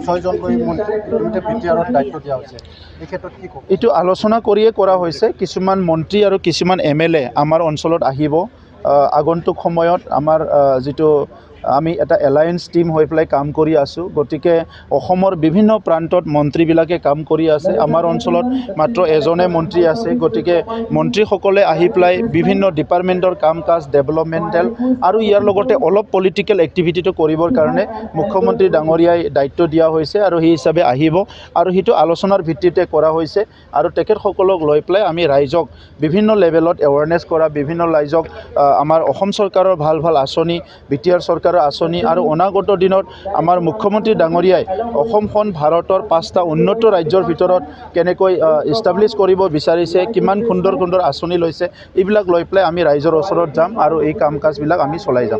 ছয়জনকৈ মন্ত্ৰী ইতিমধ্যে বিটিআৰত দায়িত্ব দিয়া হৈছে। এই ক্ষেত্ৰত কি ক'ব? এইটো আলোচনা কৰিয়ে কৰা হৈছে। কিছুমান মন্ত্ৰী আৰু কিছুমান MLA আমাৰ অঞ্চলত আহিব। আগন্তুক সময়ত আমাৰ যিটো আমি এটা এলায়েন্স টিম হৈ পেলাই কাম কৰি আছোঁ। গতিকে অসমৰ বিভিন্ন প্ৰান্তত মন্ত্ৰীবিলাকে কাম কৰি আছে। আমাৰ অঞ্চলত মাত্ৰ এজনে মন্ত্ৰী আছে। গতিকে মন্ত্ৰীসকলে আহি পেলাই বিভিন্ন ডিপাৰ্টমেণ্টৰ কাম কাজ ডেভেলপমেণ্টেল আৰু ইয়াৰ লগতে অলপ পলিটিকেল এক্টিভিটিটো কৰিবৰ কাৰণে মুখ্যমন্ত্ৰী ডাঙৰীয়াই দায়িত্ব দিয়া হৈছে আৰু সেই হিচাপে আহিব আৰু সেইটো আলোচনাৰ ভিত্তিতে কৰা হৈছে আৰু তেখেতসকলক লৈ পেলাই আমি ৰাইজক বিভিন্ন লেভেলত এৱাৰনেছ কৰা, বিভিন্ন ৰাইজক আমাৰ অসম চৰকাৰৰ ভাল ভাল আঁচনি, বিটিআৰ চৰকাৰৰ আঁচনি আৰু অনাগত দিনত আমাৰ মুখ্যমন্ত্ৰী ডাঙৰীয়াই অসমখন ভাৰতৰ 5টা উন্নত ৰাজ্যৰ ভিতৰত কেনেকৈ ইষ্টাব্লিছ কৰিব বিচাৰিছে, কিমান সুন্দৰ সুন্দৰ আঁচনি লৈছে, এইবিলাক লৈ পেলাই আমি ৰাইজৰ ওচৰত যাম আৰু এই কাম কাজবিলাক আমি চলাই যাম।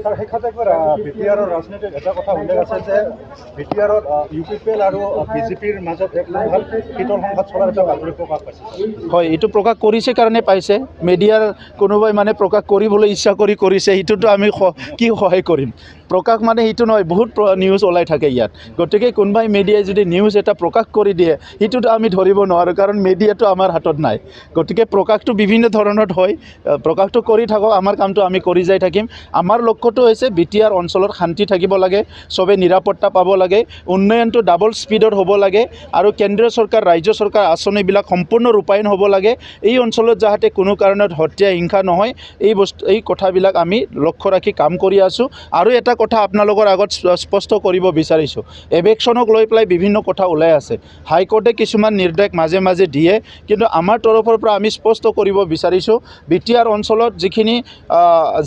বিটিআৰৰ ৰাজনীতিত এটা কথা উল্লেখ আছে যে বিটিআৰত UPPL আৰু BJPৰ মাজত এক ভাল শীতল সংঘাত চলাৰ এটা বাতৰি প্ৰকাশ পাইছে। হয়, এইটো প্ৰকাশ কৰিছে কাৰণে পাইছে। মিডিয়াৰ কোনোবাই মানে প্ৰকাশ কৰিবলৈ ইচ্ছা কৰিছে, সেইটোতো আমি কি সহায় কৰিম। প্ৰকাশ মানে সেইটো নহয়, বহুত নিউজ ওলাই থাকে ইয়াত। গতিকে কোনোবাই মিডিয়াই যদি নিউজ এটা প্ৰকাশ কৰি দিয়ে, সেইটোতো আমি ধৰিব নোৱাৰোঁ, কাৰণ মিডিয়াটো আমাৰ হাতত নাই। গতিকে প্ৰকাশটো বিভিন্ন ধৰণত হয়। প্ৰকাশটো কৰি থাকক, আমাৰ কামটো আমি কৰি যাই থাকিম। আমাৰ লক্ষ্যটো হৈছে বিটিআৰ অঞ্চলত শান্তি থাকিব লাগে, চবে নিৰাপত্তা পাব লাগে, উন্নয়নটো ডাবল স্পীডত হ'ব লাগে আৰু কেন্দ্ৰীয় চৰকাৰ ৰাজ্য চৰকাৰ আঁচনিবিলাক সম্পূৰ্ণ ৰূপায়ণ হ'ব লাগে। এই অঞ্চলত যাতে কোনো কাৰণত হত্যা হিংসা নহয়, এই কথাবিলাক আমি লক্ষ্য ৰাখি কাম কৰি আছোঁ। আৰু এটা কথা আপোনালোকৰ আগত স্পষ্ট কৰিব বিচাৰিছোঁ, এভেকশ্যনক লৈ পেলাই বিভিন্ন কথা ওলাই আছে। হাইকোৰ্টে কিছুমান নিৰ্দেশ মাজে মাজে দিয়ে, কিন্তু আমাৰ তৰফৰ পৰা আমি স্পষ্ট কৰিব বিচাৰিছোঁ, বিটিআৰ অঞ্চলত যিখিনি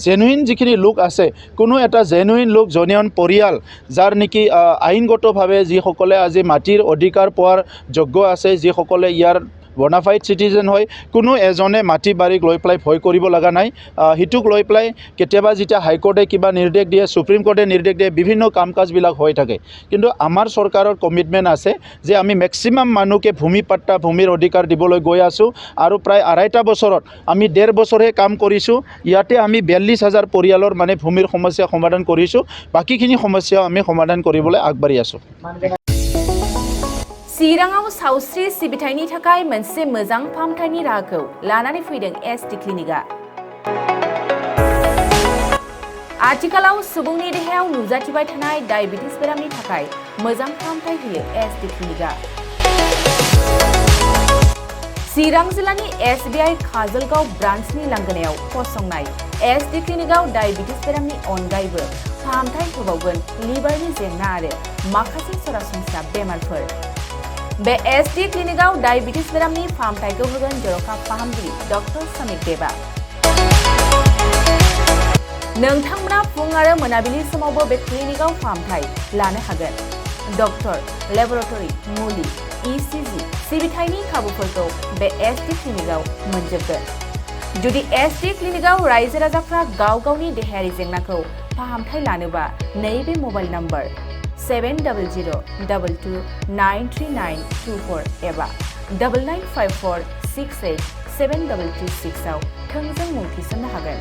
জেনুইন যিখিনি লোক আছে, কোনো এটা জেনুইন লোক, জেনুইন পৰিয়াল, যাৰ নেকি আইনগতভাৱে যিসকলে আজি মাটিৰ অধিকাৰ পোৱাৰ যোগ্য আছে, যিসকলে ইয়াৰ বনাফাইড চিটিজেন হয়, কোনো এজনে মাটি বাৰীক লৈ পেলাই ভয় কৰিব লগা নাই। সিটোক লৈ পেলাই কেতিয়াবা যেতিয়া হাইকোৰ্টে কিবা নিৰ্দেশ দিয়ে, সুপ্ৰিম কোৰ্টে নিৰ্দেশ দিয়ে, বিভিন্ন কাম কাজবিলাক হৈ থাকে। কিন্তু আমাৰ চৰকাৰৰ কমিটমেণ্ট আছে যে আমি মেক্সিমাম মানুহকে ভূমিৰ অধিকাৰ দিবলৈ গৈ আছোঁ আৰু প্ৰায় 2.5 বছৰত আমি 1.5 বছৰহে কাম কৰিছোঁ। ইয়াতে আমি 42,000 পৰিয়ালৰ মানে ভূমিৰ সমস্যা সমাধান কৰিছোঁ। বাকীখিনি সমস্যাও আমি সমাধান কৰিবলৈ আগবাঢ়ি আছোঁ। चिराङाव सावस्रि सिबिथायनि थाखाय मोनसे मोजां फाहामथायनि राहाखौ लानानै फैदों SD क्लिनिकआ। आथिखालाव सुबुंनि देहायाव नुजाथिबाय थानाय डायबिटिस बेरामनि थाखाय मोजां फाहामथाय होयो SD क्लिनिकआ। चिरां जिल्लानि SBI काजलगाव ब्रान्चनि लांगोनायाव फसंनाय SD क्लिनिकआव डायबिटिस बेरामनि अनगायैबो फाहामथाय होबावगोन लिभारनि जेंना आरो माखासे सरासनस्रा बेमारफोर। बे SD क्लिनिकआव डायबिटिस बेरामनि फाहामथायखौ होगोन जर'खा फाहामगिरि डक्टर समिक देबा। नोंथांमोना फुं आरो मोनाबिलि समावबो बे क्लिनिकआव फाहामथाय लानो हागोन। डक्टर, लेबरेटरि, मुलि, ECG सिबिथायनि खाबुफोरखौ बे SD क्लिनिकआव मोनजोबगोन। जुदि SD क्लिनिकआव रायजो राजाफ्रा गाव गावनि देहायारि जेंनाखौ फाहामथाय लानोबा नैबे मबाइल नम्बर 7002293924 एबा 9954687226 आव थोंजों मुं थिसननो हागोन।